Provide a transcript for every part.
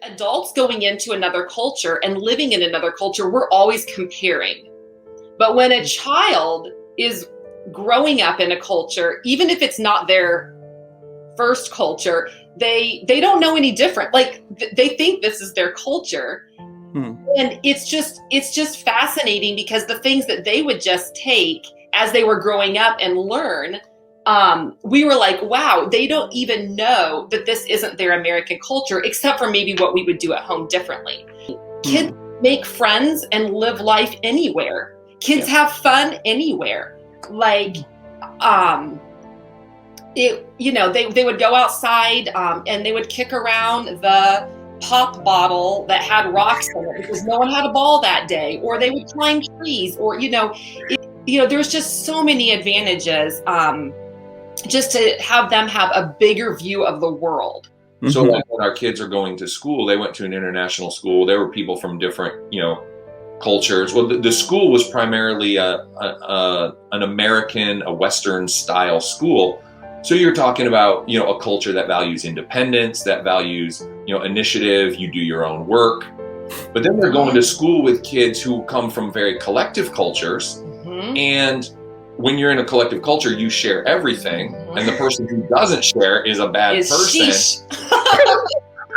Adults going into another culture and living in another culture, we're always comparing. But when a child is growing up in a culture, even if it's not their first culture, they don't know any different. Like they think this is their culture. And it's just fascinating because the things that they would just take as they were growing up and learn, we were like, wow, they don't even know that this isn't their American culture, except for maybe what we would do at home differently. Kids make friends and live life anywhere. Kids have fun anywhere. Like, they would go outside and they would kick around the pop bottle that had rocks in it because no one had a ball that day, or they would climb trees, or there's just so many advantages just to have them have a bigger view of the world. So like when our kids are going to school, they went to an international school. There were people from different cultures. Well, the school was primarily an American, a Western style school. So you're talking about, a culture that values independence, that values, initiative, you do your own work. But then they're going to school with kids who come from very collective cultures. And when you're in a collective culture, you share everything. And the person who doesn't share is a bad person.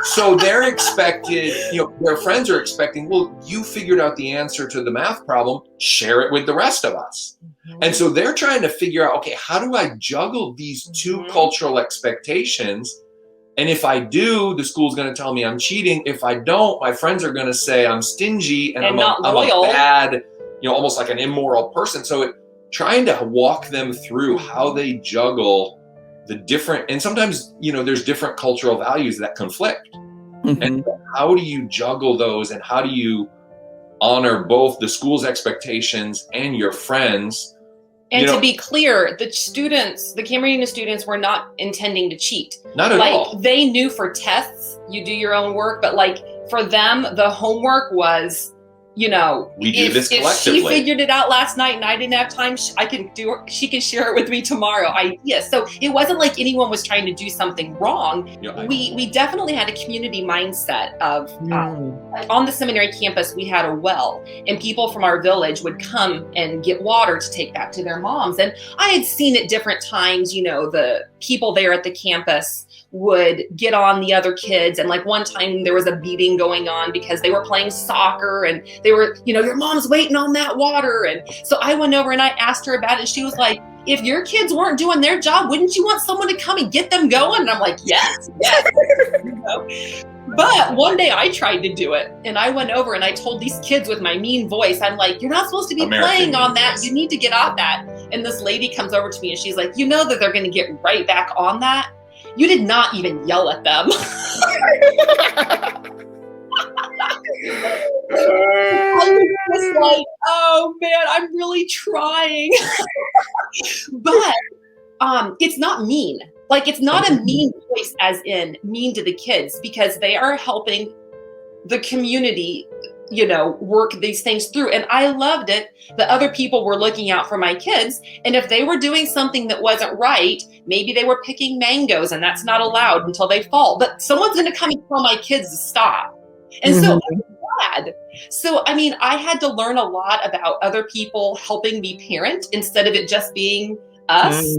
So they're expected, their friends are expecting, well, you figured out the answer to the math problem, share it with the rest of us. And so they're trying to figure out, okay, how do I juggle these two cultural expectations? And if I do, the school's going to tell me I'm cheating. If I don't, my friends are going to say I'm stingy and I'm a bad, almost like an immoral person. So trying to walk them through how they juggle the different, and sometimes, there's different cultural values that conflict. And how do you juggle those, and how do you honor both the school's expectations and your friends? And to be clear, the Cameroonian students were not intending to cheat. Not at all. They knew for tests, you do your own work, but for them, the homework was, we do this collectively. If she figured it out last night and I didn't have time, she can share it with me tomorrow. So it wasn't like anyone was trying to do something wrong. We definitely had a community mindset of, on the seminary campus, we had a well, and people from our village would come and get water to take back to their moms. And I had seen at different times, the people there at the campus would get on the other kids. And one time there was a beating going on because they were playing soccer and they were, your mom's waiting on that water. And so I went over and I asked her about it. And she was like, if your kids weren't doing their job, wouldn't you want someone to come and get them going? And I'm like, yes. But one day I tried to do it, and I went over and I told these kids with my mean voice, I'm like, you're not supposed to be playing on that. You need to get off that. And this lady comes over to me and she's like, that they're going to get right back on that. You did not even yell at them. I was just like, oh man, I'm really trying. But it's not mean. It's not a mean voice as in mean to the kids, because they are helping the community, work these things through. And I loved it. The other people were looking out for my kids. And if they were doing something that wasn't right, maybe they were picking mangoes and that's not allowed until they fall. But someone's going to come and tell my kids to stop. And so I'm glad. So, I had to learn a lot about other people helping me parent instead of it just being us.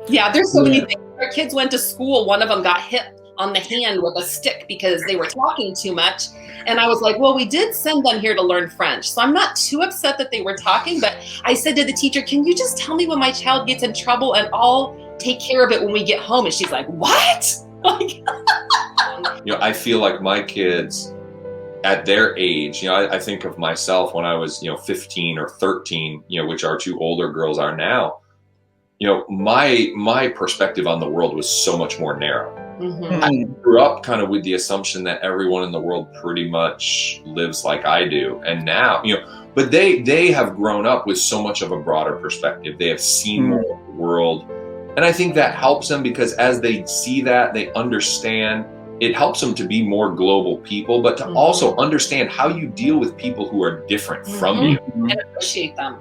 Yeah, there's so many things. Our kids went to school. One of them got hit on the hand with a stick because they were talking too much. And I was like, well, we did send them here to learn French. So I'm not too upset that they were talking, but I said to the teacher, can you just tell me when my child gets in trouble and I'll take care of it when we get home? And she's like, what? I feel like my kids at their age, I think of myself when I was, 15 or 13, which our two older girls are now. My perspective on the world was so much more narrow. I grew up kind of with the assumption that everyone in the world pretty much lives like I do. And now, but they have grown up with so much of a broader perspective. They have seen more of the world. And I think that helps them, because as they see that, they understand, it helps them to be more global people, but to also understand how you deal with people who are different from you. And appreciate them.